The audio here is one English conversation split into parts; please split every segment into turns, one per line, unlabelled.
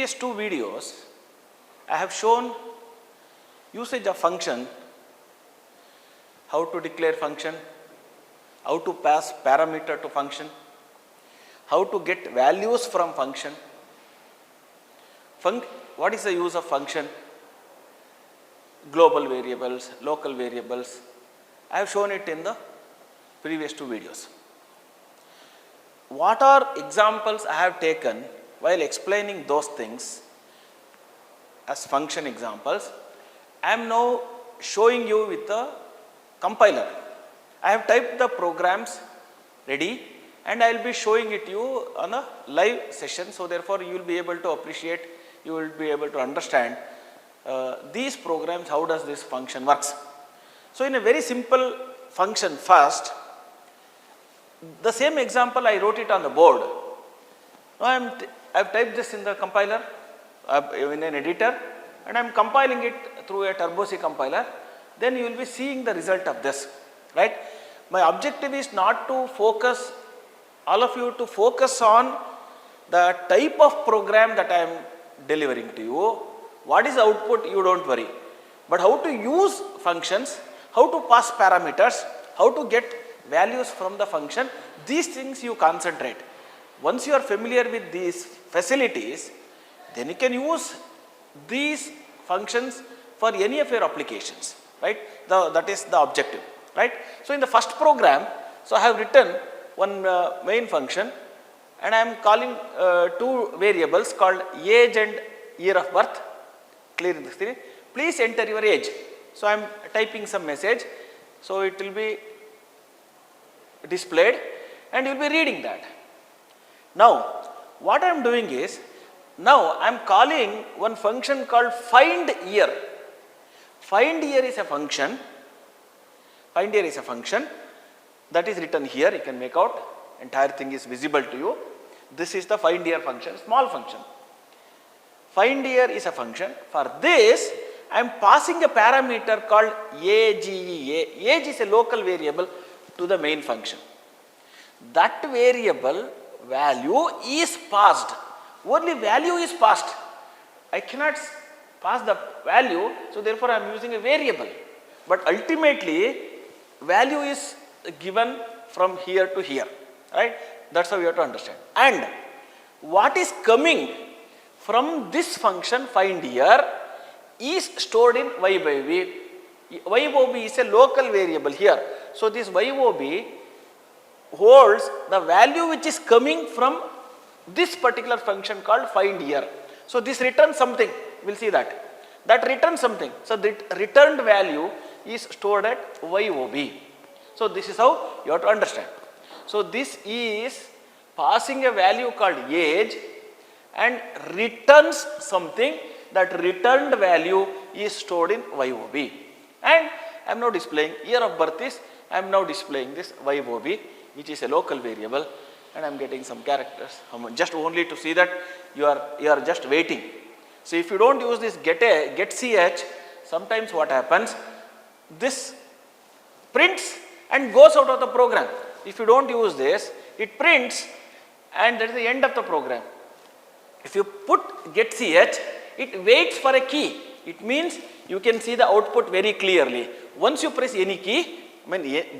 previous two videos, I have shown usage of function, how to declare function, how to pass parameter to function, how to get values from function, what is the use of function, global variables, local variables. I have shown it in the previous two videos. What are examples I have taken while explaining those things as function examples? I am now showing you with the compiler. I have typed the programs ready and I will be showing it to you on a live session. So therefore, you will be able to appreciate, you will be able to understand these programs, how does this function works. So in a very simple function first, the same example I wrote it on the board. Now I have typed this in the compiler, in an editor, and I am compiling it through a Turbo C compiler. Then you will be seeing the result of this, right? My objective is not to focus, all of you to focus on the type of program that I am delivering to you. What is the output, you don't worry. But how to use functions, how to pass parameters, how to get values from the function, these things you concentrate. Once you are familiar with these facilities, then you can use these functions for any of your applications, right? That is the objective, right? So in the first program, so I have written one main function and I am calling two variables called age and year of birth. Clear this thing? Please enter your age. So I am typing some message. So it will be displayed and you will be reading that. Now what I am doing is, now I am calling one function called find year. Find year is a function. Find year is a function that is written here. You can make out, entire thing is visible to you. This is the find year function, small function. Find year is a function. For this, I am passing a parameter called age. Age is a local variable to the main function. That variable value is passed. Only value is passed. I cannot pass the value, so therefore I am using a variable. But ultimately, value is given from here to here, right? That's how you have to understand. And what is coming from this function find year is stored in y by v. Y by v is a local variable here. So this y by v holds the value which is coming from this particular function called find year. So this returns something, we will see that. That returns something. So the returned value is stored at y by v. So this is how you have to understand. So this is passing a value called age and returns something. That returned value is stored in y by v. And I am now displaying year of birth is, I am now displaying this y by v, which is a local variable, and I am getting some characters, just only to see that you are just waiting. So if you don't use this get ch, sometimes what happens, this prints and goes out of the program. If you don't use this, it prints and that is the end of the program. If you put get ch, it waits for a key. It means you can see the output very clearly. Once you press any key,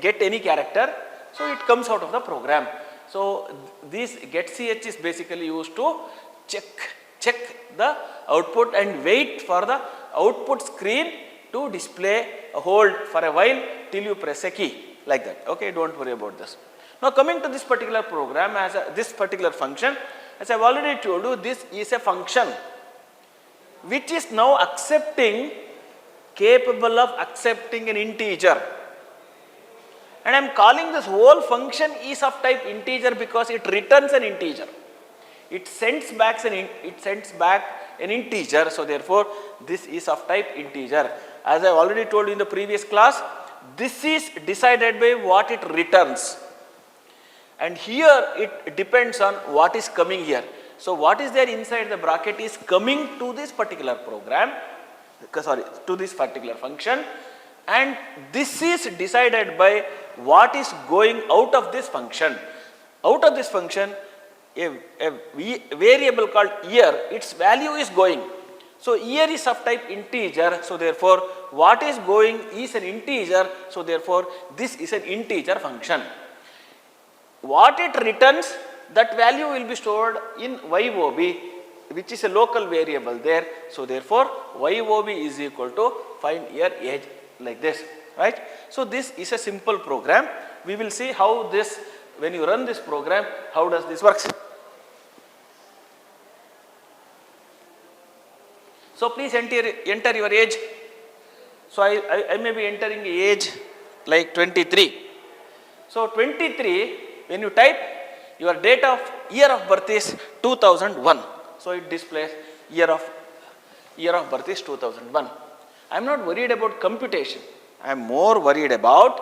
get any character, so it comes out of the program. So this get ch is basically used to check the output and wait for the output screen to display a hold for a while till you press a key, like that. Okay, don't worry about this. Now coming to this particular program, this particular function, as I have already told you, this is a function which is now capable of accepting an integer. And I am calling this whole function is of type integer because it returns an integer. It sends back an integer, so therefore this is of type integer. As I have already told you in the previous class, this is decided by what it returns. And here it depends on what is coming here. So what is there inside the bracket is coming to this particular program, to this particular function, and this is decided by what is going out of this function. Out of this function, variable called year, its value is going. So year is of type integer, so therefore what is going is an integer, so therefore this is an integer function. What it returns, that value will be stored in YOB, which is a local variable there. So therefore YOB is equal to find year age, like this, right? So this is a simple program. We will see how this, when you run this program, how does this works. So please enter your age. So I may be entering age like 23. So 23, when you type, your date of year of birth is 2001. So it displays year of birth is 2001. I am not worried about computation. I am more worried about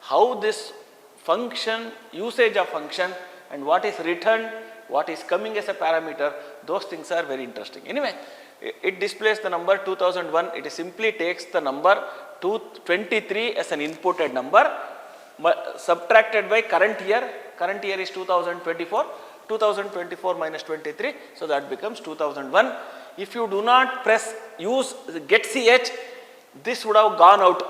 how this function, usage of function, and what is returned, what is coming as a parameter, those things are very interesting. Anyway, it displays the number 2001. It simply takes the number 23 as an inputted number, subtracted by current year. Current year is 2024. 2024 minus 23, so that becomes 2001. If you do not use getch, this would have gone out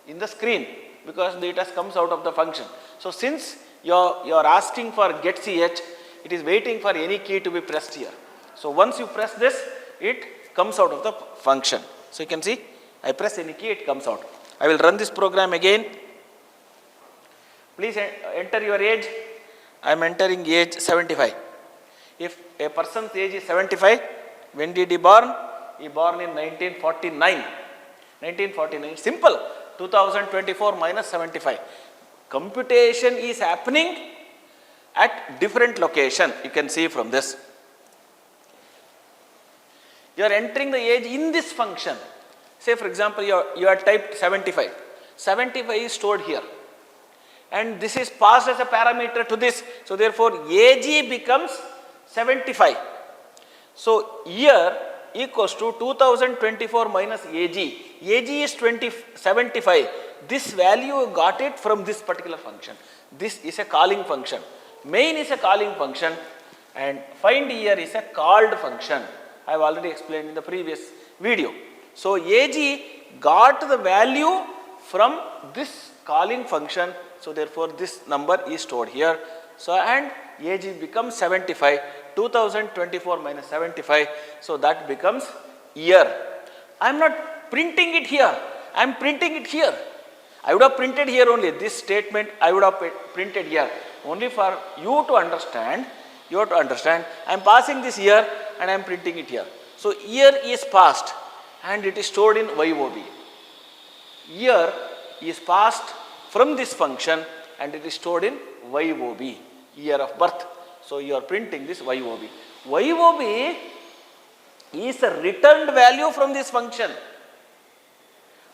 in the screen because it has comes out of the function. So since you are asking for getch, it is waiting for any key to be pressed here. So once you press this, it comes out of the function. So you can see, I press any key, it comes out. I will run this program again. Please enter your age. I am entering age 75. If a person's age is 75, when did he born? He born in 1949. 1949, simple. 2024 minus 75. Computation is happening at different location. You can see from this. You are entering the age in this function. Say for example, you are typed 75. 75 is stored here. And this is passed as a parameter to this. So therefore, AG becomes 75. So year equals to 2024 minus AG. AG is 75. This value got it from this particular function. This is a calling function. Main is a calling function and find year is a called function. I have already explained in the previous video. So AG got the value from this calling function. So therefore this number is stored here. So and AG becomes 75. 2024 minus 75. So that becomes year. I am not printing it here. I am printing it here. I would have printed here only. This statement I would have printed here. Only for you to understand. You have to understand. I am passing this here and I am printing it here. So year is passed and it is stored in YOB. Year is passed from this function and it is stored in YOB, year of birth. So you are printing this YOB. YOB is a returned value from this function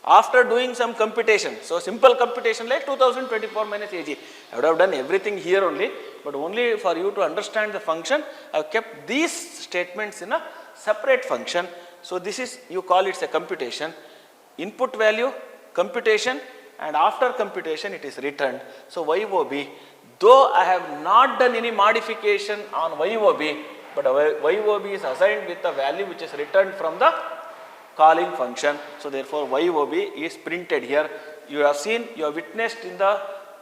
after doing some computation. So simple computation like 2024 minus AG. I would have done everything here only, but only for you to understand the function, I have kept these statements in a separate function. So this is, you call it a computation, input value, computation, and after computation it is returned. So YOB, though I have not done any modification on YOB, but YOB is assigned with the value which is returned from the calling function. So therefore YOB is printed here. You have seen, you have witnessed in the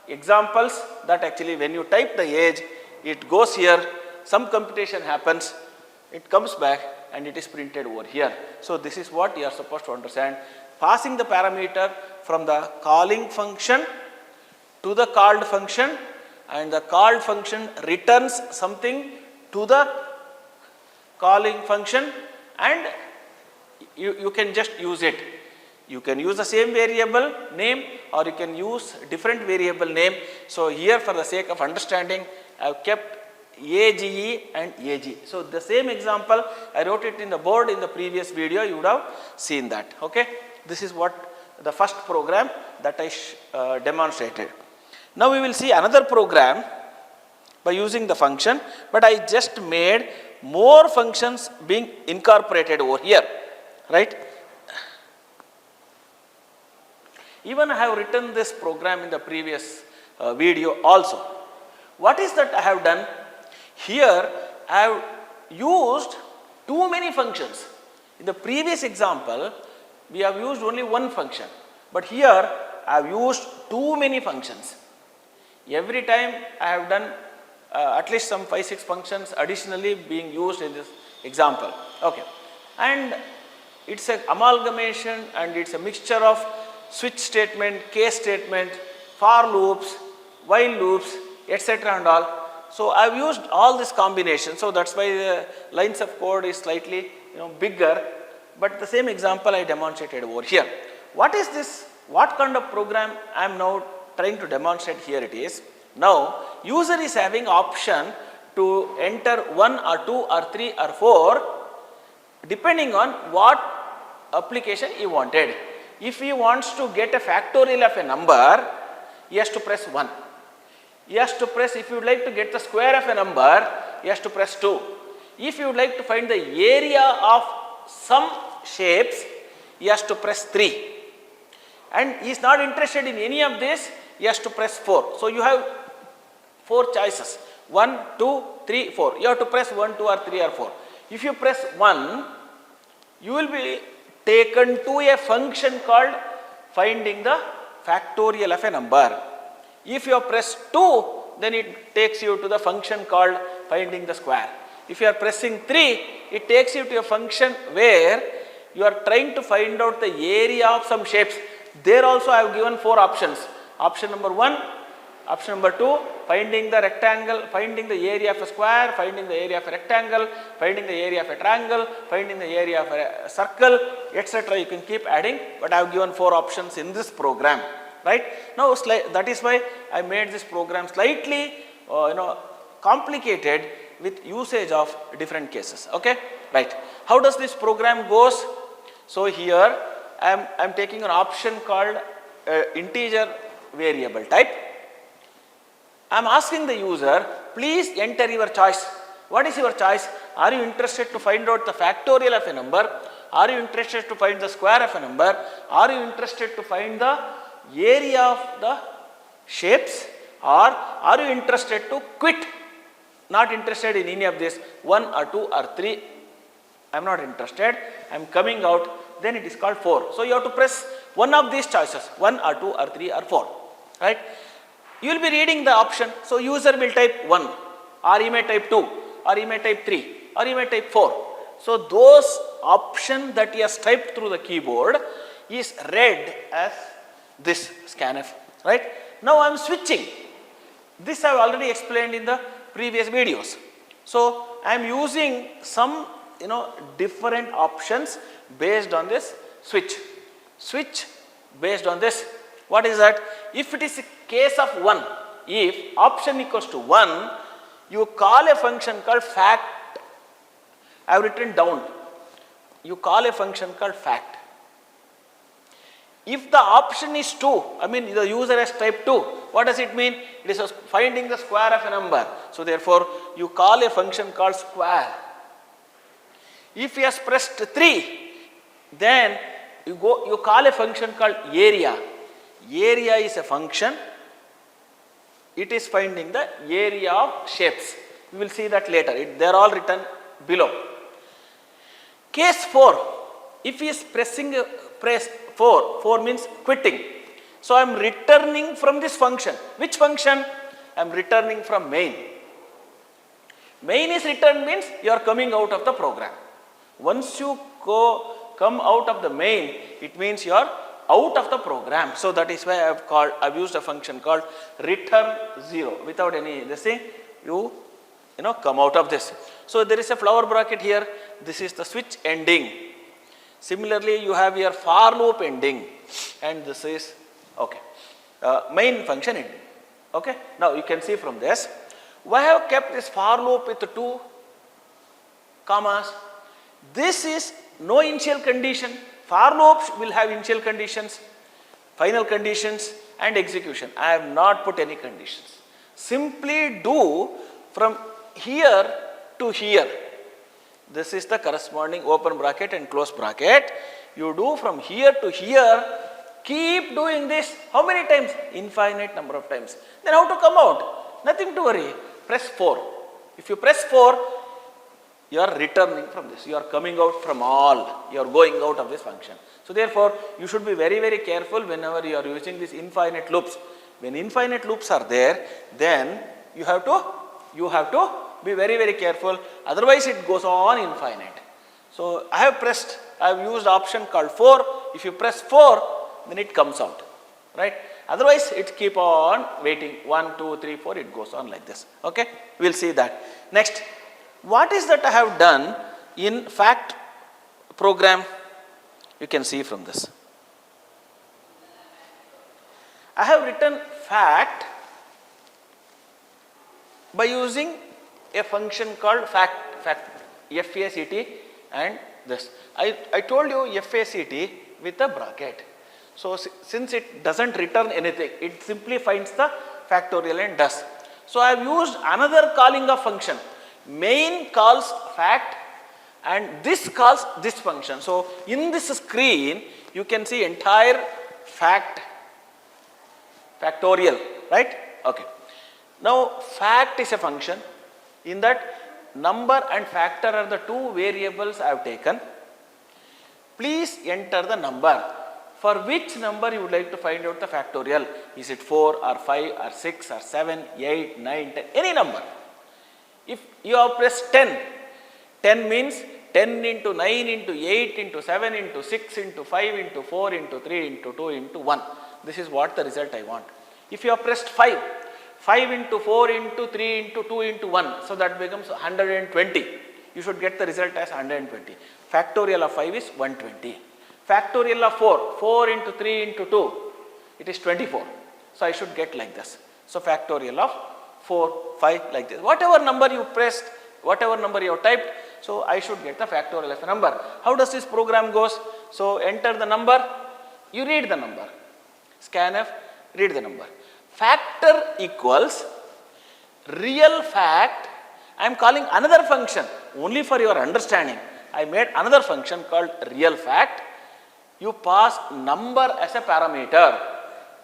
examples that actually when you type the age, it goes here, some computation happens, it comes back and it is printed over here. So this is what you are supposed to understand. Passing the parameter from the calling function to the called function, and the called function returns something to the calling function, and you can just use it. You can use the same variable name or you can use different variable name. So here for the sake of understanding, I have kept AGE and AG. So the same example, I wrote it in the board in the previous video, you would have seen that. Okay, this is what the first program that I demonstrated. Now we will see another program by using the function, but I just made more functions being incorporated over here, right? Even I have written this program in the previous video also. What is that I have done? Here I have used too many functions. In the previous example, we have used only one function, but here I have used too many functions. Every time I have done at least some 5-6 functions additionally being used in this example. Okay, and it's an amalgamation and it's a mixture of switch statement, case statement, for loops, while loops, etc. and all. So I have used all this combination. So that's why the lines of code is slightly bigger. But the same example I demonstrated over here. What is this? What kind of program I am now trying to demonstrate here? It is now user is having option to enter 1 or 2 or 3 or 4 depending on what application he wanted. If he wants to get a factorial of a number, he has to press 1. He has to press, if you would like to get the square of a number, he has to press 2. If you would like to find the area of some shapes, he has to press 3. And he is not interested in any of this, he has to press 4. So you have 4 choices, 1, 2, 3, 4. You have to press 1, 2 or 3 or 4. If you press 1, you will be taken to a function called finding the factorial of a number. If you press 2, then it takes you to the function called finding the square. If you are pressing 3, it takes you to a function where you are trying to find out the area of some shapes. There also I have given 4 options. Option number 1, option number 2, finding the rectangle, finding the area of a square, finding the area of a rectangle, finding the area of a triangle, finding the area of a circle, etc. You can keep adding, but I have given 4 options in this program. Right? Now that is why I made this program slightly complicated with usage of different cases. Okay? Right. How does this program goes? So here I am taking an option called integer variable type. I am asking the user, please enter your choice. What is your choice? Are you interested to find out the factorial of a number? Are you interested to find the square of a number? Are you interested to find the area of the shapes, or are you interested to quit? Not interested in any of this, 1 or 2 or 3, I am not interested, I am coming out, then it is called 4. So you have to press one of these choices, 1 or 2 or 3 or 4, right? You will be reading the option, so user will type 1, or he may type 2, or he may type 3, or he may type 4. So those options that he has typed through the keyboard is read as this scanf, right? Now I am switching. This I have already explained in the previous videos. So I am using some different options based on this switch. Switch based on this. What is that? If it is a case of 1, if option equals to 1, you call a function called fact. I have written down. You call a function called fact. If the option is 2, the user has typed 2, what does it mean? It is finding the square of a number. So therefore, you call a function called square. If he has pressed 3, then you call a function called area. Area is a function. It is finding the area of shapes. We will see that later. They are all written below. Case 4. If he is press 4, 4 means quitting. So I am returning from this function. Which function? I am returning from main. Main is returned means you are coming out of the program. Once you come out of the main, it means you are out of the program. So that is why I have used a function called return 0. Without any this thing, you come out of this. So there is a flower bracket here. This is the switch ending. Similarly, you have your for loop ending, and this is main function ending. Okay. Now you can see from this, why I have kept this for loop with 2 commas. This is no initial condition. For loops will have initial conditions, final conditions, and execution. I have not put any conditions. Simply do from here to here. This is the corresponding open bracket and close bracket. You do from here to here. Keep doing this. How many times? Infinite number of times. Then how to come out? Nothing to worry. Press 4. If you press 4, you are returning from this. You are coming out from all. You are going out of this function. So therefore, you should be very, very careful whenever you are using these infinite loops. When infinite loops are there, then you have to be very, very careful. Otherwise, it goes on infinite. So I have used option called 4. If you press 4, then it comes out, right? Otherwise, it keep on waiting. 1, 2, 3, 4, it goes on like this. Okay, we will see that. Next, what is that I have done in fact program? You can see from this. I have written fact by using a function called fact, FACT, and this. I told you FACT with a bracket. So since it doesn't return anything, it simply finds the factorial and does. So I have used another calling of function. Main calls fact and this calls this function. So in this screen, you can see entire factorial, right? Okay. Now fact is a function. In that, number and factor are the two variables I have taken. Please enter the number. For which number you would like to find out the factorial? Is it 4 or 5 or 6 or 7, 8, 9, 10, any number. If you have pressed 10, 10 means 10 into 9 into 8 into 7 into 6 into 5 into 4 into 3 into 2 into 1. This is what the result I want. If you have pressed 5, 5 into 4 into 3 into 2 into 1, so that becomes 120. You should get the result as 120. Factorial of 5 is 120. Factorial of 4, 4 into 3 into 2, it is 24. So I should get like this. So factorial of 4, 5 like this. Whatever number you pressed, whatever number you have typed, so I should get the factorial of a number. How does this program goes? So enter the number, you read the number. Scanf, read the number. Factor equals real fact. I am calling another function only for your understanding. I made another function called real fact. You pass number as a parameter.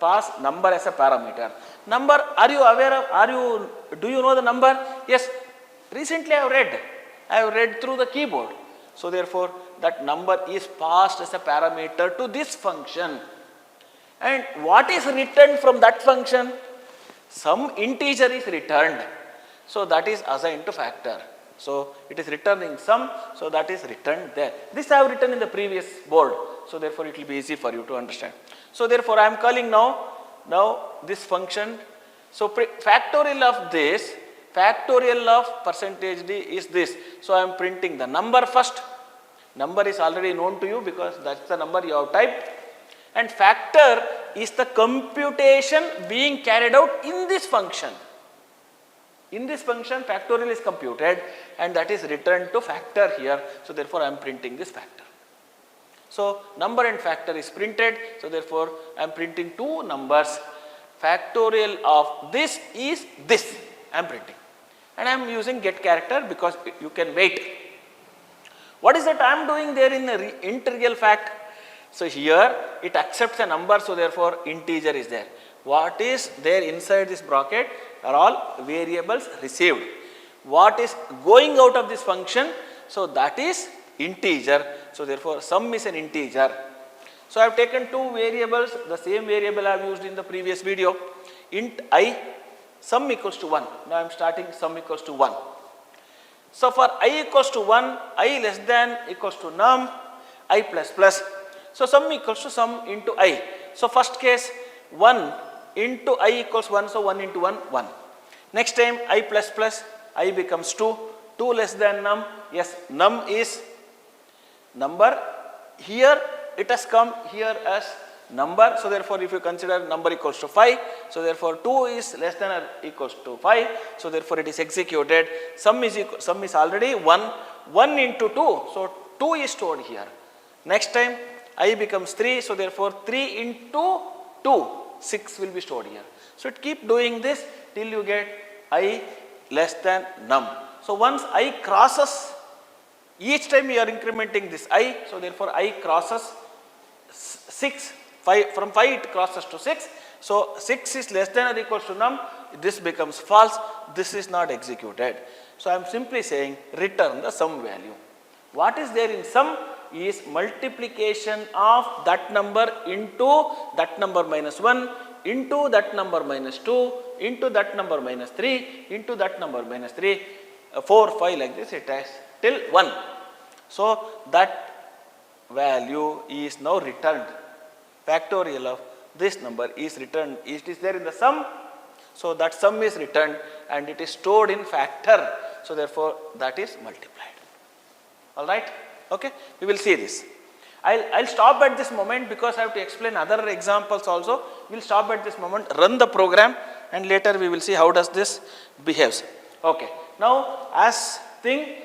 Pass number as a parameter. Number, are you aware of, do you know the number? Yes, recently I have read through the keyboard. So therefore, that number is passed as a parameter to this function. And what is returned from that function? Some integer is returned. So that is assigned to factor. So it is returning some, so that is returned there. This I have written in the previous board. So therefore it will be easy for you to understand. So therefore I am calling now this function. So factorial of this, factorial of percentage d is this. So I am printing the number first. Number is already known to you because that's the number you have typed. And factor is the computation being carried out in this function. In this function, factorial is computed and that is returned to factor here. So therefore I am printing this factor. So number and factor is printed. So therefore I am printing two numbers. Factorial of this is this. I am printing. And I am using get character because you can wait. What is that I am doing there in the integral fact? So here it accepts a number, so therefore integer is there. What is there inside this bracket are all variables received. What is going out of this function? So that is integer. So therefore sum is an integer. So I have taken two variables, the same variable I have used in the previous video. Int I, sum equals to 1. Now I am starting sum equals to 1. So for I equals to 1, I less than equals to num, I plus plus. So sum equals to sum into I. So first case 1 into I equals 1, so 1 into 1, 1. Next time I plus plus, I becomes 2, 2 less than num, yes, num is number. Here it has come here as number, so therefore if you consider number equals to 5, so therefore 2 is less than or equals to 5, so therefore it is executed. Sum is already 1, 1 into 2, so 2 is stored here. Next time I becomes 3, so therefore 3 into 2, 6 will be stored here. So it keep doing this till you get I less than num. So once I crosses, each time you are incrementing this I, so therefore I crosses 6, 5, from 5 it crosses to 6. So 6 is less than or equals to num, this becomes false, this is not executed. So I am simply saying return the sum value. What is there in sum is multiplication of that number into that number minus 1 into that number minus 2 into that number minus 3 into that number minus 3, 4, 5 like this it has till 1. So that value is now returned. Factorial of this number is returned. It is there in the sum. So that sum is returned and it is stored in factor. So therefore that is multiplied. Alright? Okay? We will see this. I'll stop at this moment because I have to explain other examples also. We will stop at this moment, run the program and later we will see how does this behaves. Okay. Now as thing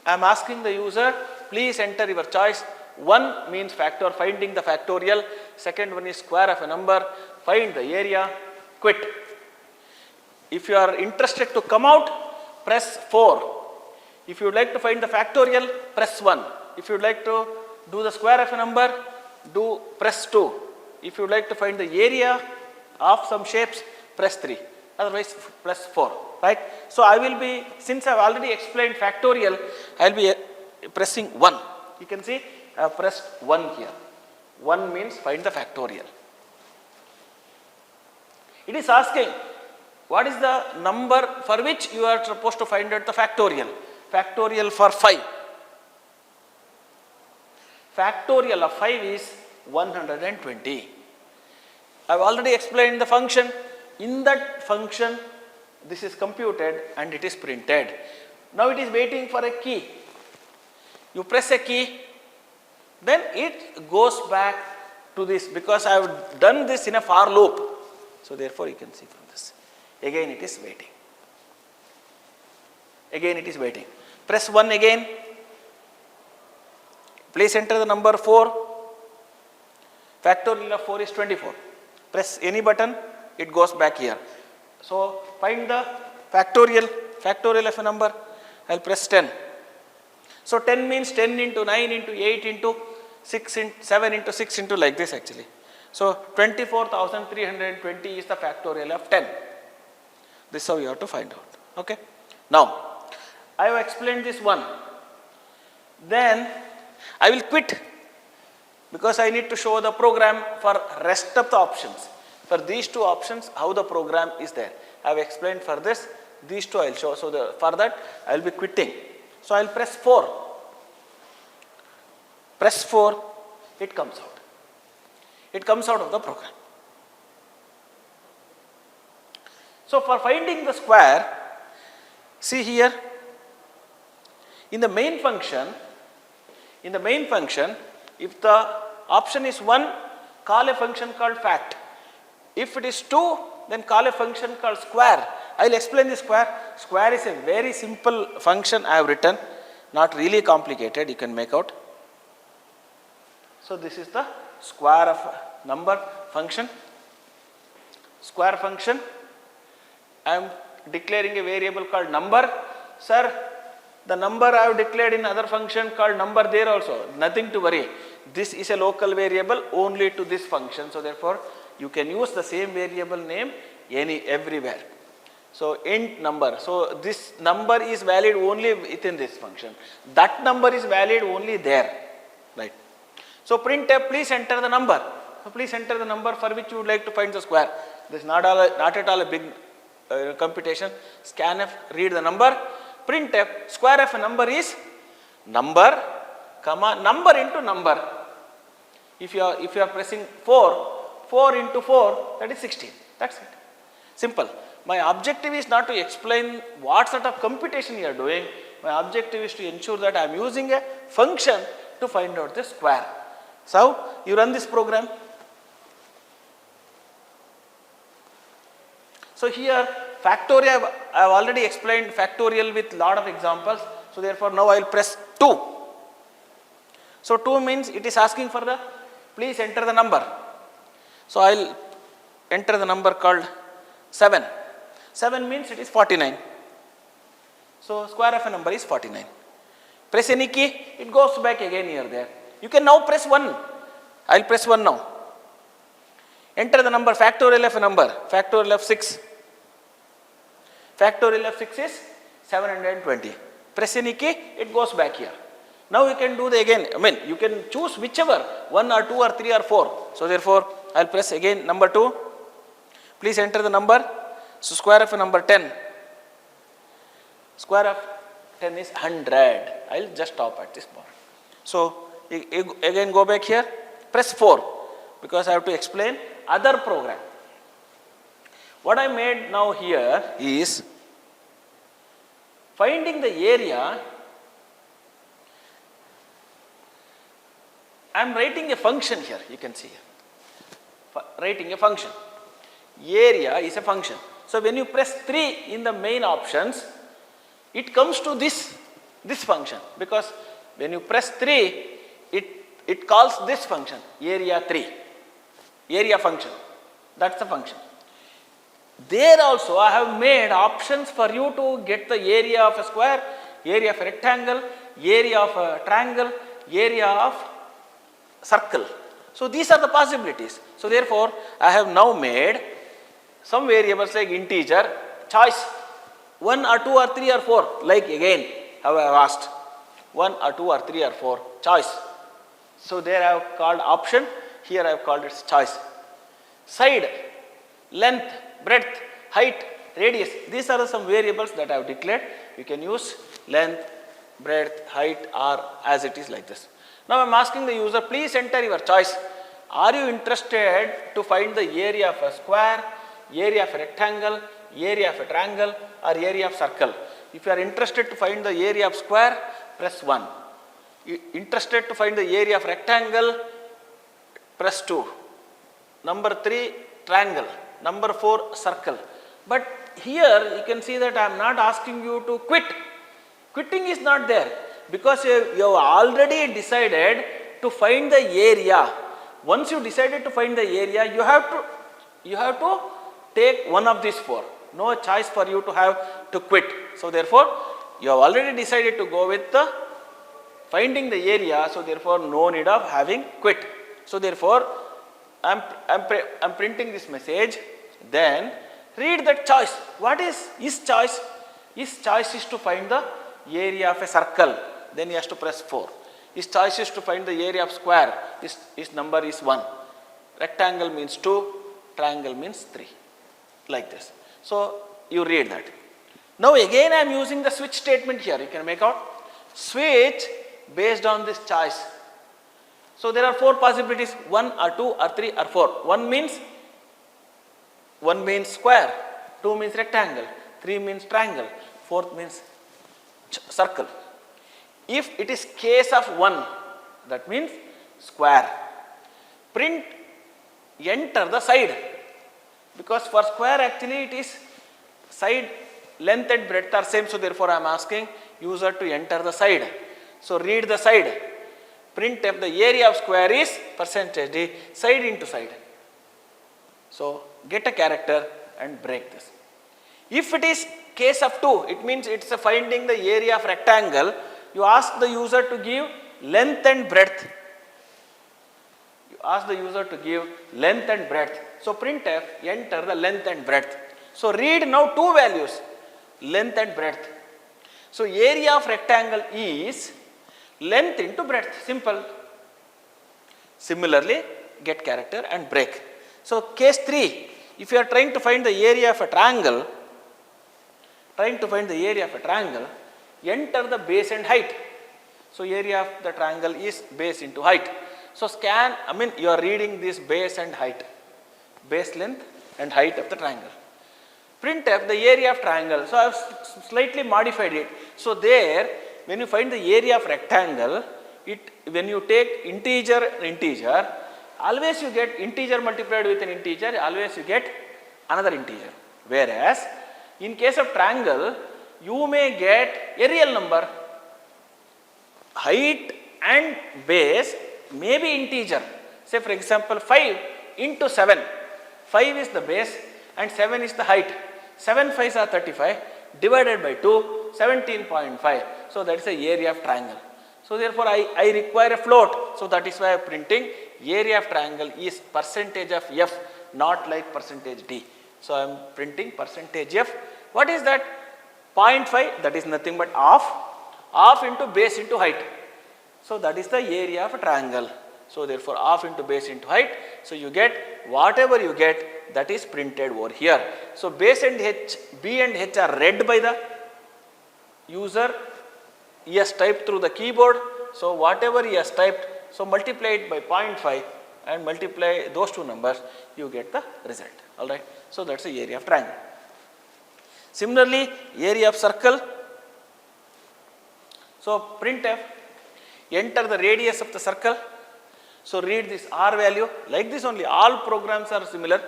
I am asking the user, please enter your choice. One means factor, finding the factorial. Second one is square of a number, find the area, quit. If you are interested to come out, press 4. If you would like to find the factorial, press 1. If you would like to do the square of a number, press 2. If you would like to find the area of some shapes, press 3. Otherwise, press 4. Right? So I will be, since I have already explained factorial, I will be pressing 1. You can see I have pressed 1 here. 1 means find the factorial. It is asking what is the number for which you are supposed to find out the factorial. Factorial for 5. Factorial of 5 is 120. I have already explained the function. In that function, this is computed and it is printed. Now it is waiting for a key. You press a key, then it goes back to this because I have done this in a for loop. So therefore you can see from this. Again it is waiting. Again it is waiting. Press 1 again. Please enter the number 4. Factorial of 4 is 24. Press any button, it goes back here. So find the factorial of a number. I will press 10. So 10 means 10 into 9 into 8 into 6 into 7 into 6 into like this actually. So 24,320 is the factorial of 10. This is how you have to find out. Okay. Now I have explained this one. Then I will quit because I need to show the program for rest of the options. For these two options, how the program is there. I have explained for this. These two I will show. So for that I will be quitting. So I will press 4. Press 4. It comes out. It comes out of the program. So for finding the square, see here, in the main function, if the option is 1, call a function called fact. If it is 2, then call a function called square. I will explain the square. Square is a very simple function I have written, not really complicated, you can make out. So this is the square of number function. Square function. I am declaring a variable called number. Sir, the number I have declared in other function called number there also. Nothing to worry. This is a local variable only to this function. So therefore, you can use the same variable name everywhere. So int number. So this number is valid only within this function. That number is valid only there. Right. So printf, please enter the number. So please enter the number for which you would like to find the square. This is not at all a big computation. Scanf, read the number. Printf, square of a number is number, comma, number into number. If you are pressing 4 into 4, that is 16. That's it. Simple. My objective is not to explain what sort of computation you are doing. My objective is to ensure that I am using a function to find out the square. So you run this program. So here factorial, I have already explained factorial with lot of examples. So therefore now I will press 2. So 2 means it is asking for the, please enter the number. So I will enter the number called 7. 7 means it is 49. So square of a number is 49. Press any key, it goes back again here there. You can now press 1. I will press 1 now. Enter the number factorial of a number, factorial of 6. Factorial of 6 is 720. Press any key, it goes back here. Now you can do the again, you can choose whichever, 1 or 2 or 3 or 4. So therefore, I'll press again number 2. Please enter the number. So square of number 10. Square of 10 is 100. I'll just stop at this point. So again go back here, press 4 because I have to explain other program. What I made now here is finding the area. I am writing a function here, you can see here. Writing a function. Area is a function. So when you press 3 in the main options, it comes to this function, because when you press 3, it calls this function, area 3, area function. That's the function. There also I have made options for you to get the area of a square, area of a rectangle, area of a triangle, area of circle. So these are the possibilities. So therefore, I have now made some variables like integer, choice, 1 or 2 or 3 or 4, like again how I have asked, 1 or 2 or 3 or 4, choice. So there I have called option, here I have called it choice. Side, length, breadth, height, radius, these are some variables that I have declared. You can use length, breadth, height, or as it is like this. Now I am asking the user, please enter your choice. Are you interested to find the area of a square, area of a rectangle, area of a triangle, or area of circle? If you are interested to find the area of square, press 1. Interested to find the area of rectangle, press 2. Number 3, triangle. Number 4, circle. But here you can see that I am not asking you to quit. Quitting is not there, because you have already decided to find the area. Once you decided to find the area, you have to take one of these 4. No choice for you to have to quit. So therefore, you have already decided to go with the finding the area. So therefore, no need of having quit. So therefore, I'm printing this message. Then read that choice. What is his choice? His choice is to find the area of a circle. Then he has to press 4. His choice is to find the area of square. His number is 1. Rectangle means 2. Triangle means 3. Like this. So you read that. Now again I am using the switch statement here. You can make out. Switch based on this choice. So there are 4 possibilities. 1 or 2 or 3 or 4. 1 means square. 2 means rectangle. 3 means triangle. 4th means circle. If it is case of 1, that means square. Print, enter the side. Because for square actually it is side, length and breadth are same. So therefore I am asking user to enter the side. So read the side. Print if the area of square is percentage d, side into side. So get a character and break this. If it is case of 2, it means it's a finding the area of rectangle. You ask the user to give length and breadth. You ask the user to give length and breadth. So printf, enter the length and breadth. So read now 2 values, length and breadth. So area of rectangle is length into breadth, simple. Similarly, get character and break. So case 3, if you are trying to find the area of a triangle, enter the base and height. So area of the triangle is base into height. So scan, you are reading this base and height, base length and height of the triangle. Printf the area of triangle. So I have slightly modified it. So there, when you find the area of rectangle, when you take integer, always you get integer multiplied with an integer, always you get another integer. Whereas in case of triangle, you may get a real number. Height and base may be integer. Say for example 5 into 7. 5 is the base and 7 is the height. 7 5s are 35 divided by 2, 17.5. So that is the area of triangle. So therefore I require a float. So that is why I am printing area of triangle is percentage of f, not like percentage d. So I am printing percentage f. What is that? 0.5, that is nothing but half into base into height. So that is the area of a triangle. So therefore half into base into height. So you get whatever you get, that is printed over here. So base and h, b and h are read by the user. He has typed through the keyboard. So whatever he has typed, so multiply it by 0.5 and multiply those two numbers, you get the result. Alright. So that's the area of triangle. Similarly, area of circle. So printf, enter the radius of the circle. So read this R value, like this only, all programs are similar.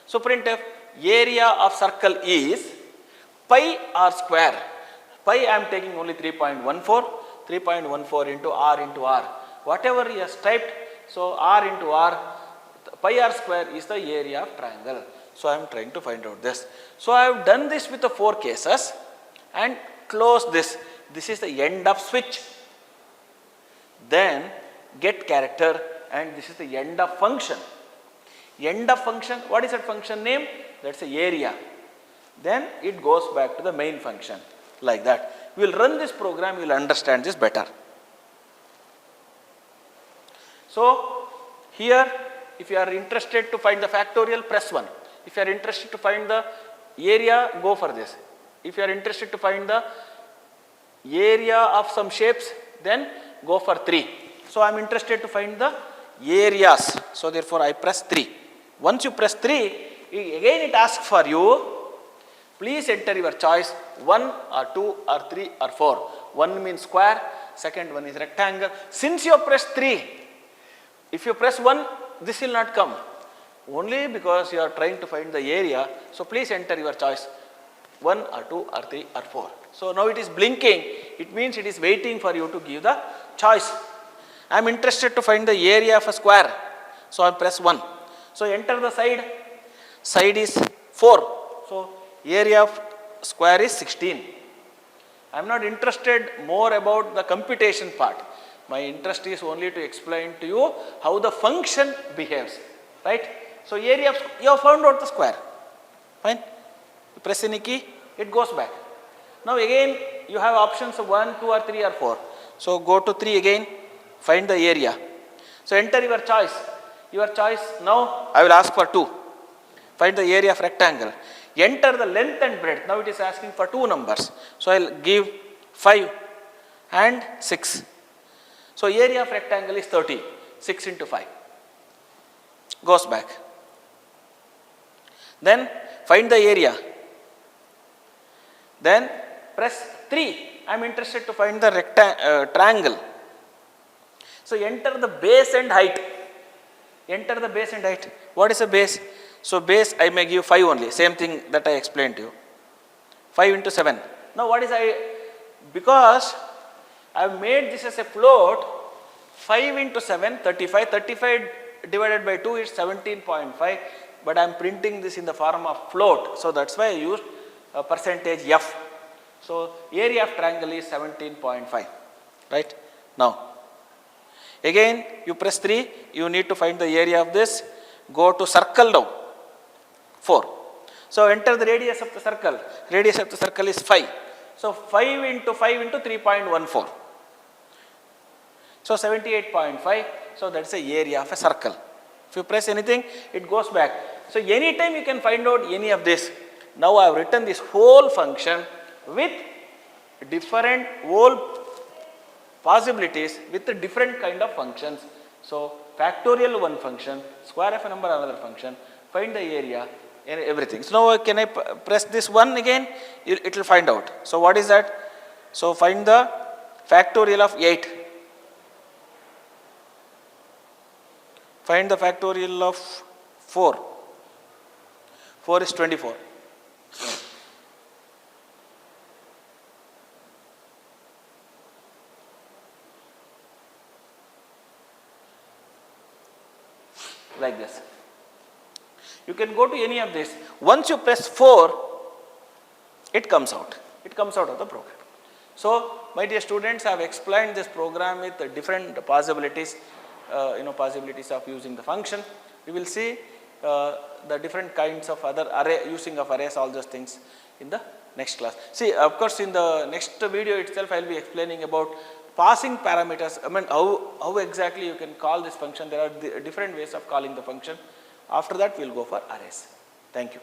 So printf, area of circle is pi r square. Pi I am taking only 3.14 into R. Whatever he has typed, so R into R, pi r square is the area of triangle. So I am trying to find out this. So I have done this with the 4 cases and close this. This is the end of switch. Then get character, and this is the end of function. End of function, what is that function name? That's the area. Then it goes back to the main function, like that. We will run this program, you will understand this better. So here, if you are interested to find the factorial, press 1. If you are interested to find the area, go for this. If you are interested to find the area of some shapes, then go for 3. So I am interested to find the areas. So therefore I press 3. Once you press 3, again it asks for you, please enter your choice 1 or 2 or 3 or 4. 1 means square, second one is rectangle. Since you have pressed 3, if you press 1, this will not come. Only because you are trying to find the area. So please enter your choice 1 or 2 or 3 or 4. So now it is blinking. It means it is waiting for you to give the choice. I am interested to find the area of a square. So I press 1. So enter the side. Side is 4. So area of square is 16. I am not interested more about the computation part. My interest is only to explain to you how the function behaves. Right? So area of, you have found out the square. Fine. You press any key, it goes back. Now again you have options of 1, 2 or 3 or 4. So go to 3 again, find the area. So enter your choice. Your choice now I will ask for 2. Find the area of rectangle. Enter the length and breadth. Now it is asking for 2 numbers. So I will give 5 and 6. So area of rectangle is 30. 6 into 5. Goes back. Then find the area. Then press 3. I am interested to find the triangle. So enter the base and height. Enter the base and height. What is a base? So base I may give 5 only. Same thing that I explained to you. 5 into 7. Now what is because I have made this as a float. 5 into 7, 35. 35 divided by 2 is 17.5. But I am printing this in the form of float. So that's why I used percentage F. So area of triangle is 17.5. Right? Now, again you press 3. You need to find the area of this. Go to circle now. 4. So enter the radius of the circle. Radius of the circle is 5. So 5 into 3.14. So 78.5. So that's the area of a circle. If you press anything, it goes back. So anytime you can find out any of this. Now I have written this whole function with different whole possibilities with the different kind of functions. So factorial one function, square of a number another function, find the area and everything. So now can I press this one again? It will find out. So what is that? So find the factorial of 8. Find the factorial of 4. 4 is 24. Like this. You can go to any of this. Once you press 4, it comes out. It comes out of the program. So, my dear students, I have explained this program with different possibilities, possibilities of using the function. We will see the different kinds of other array, using of arrays, all those things in the next class. See, of course, in the next video itself, I will be explaining about passing parameters. I mean, how exactly you can call this function. There are different ways of calling the function. After that, we will go for arrays. Thank you.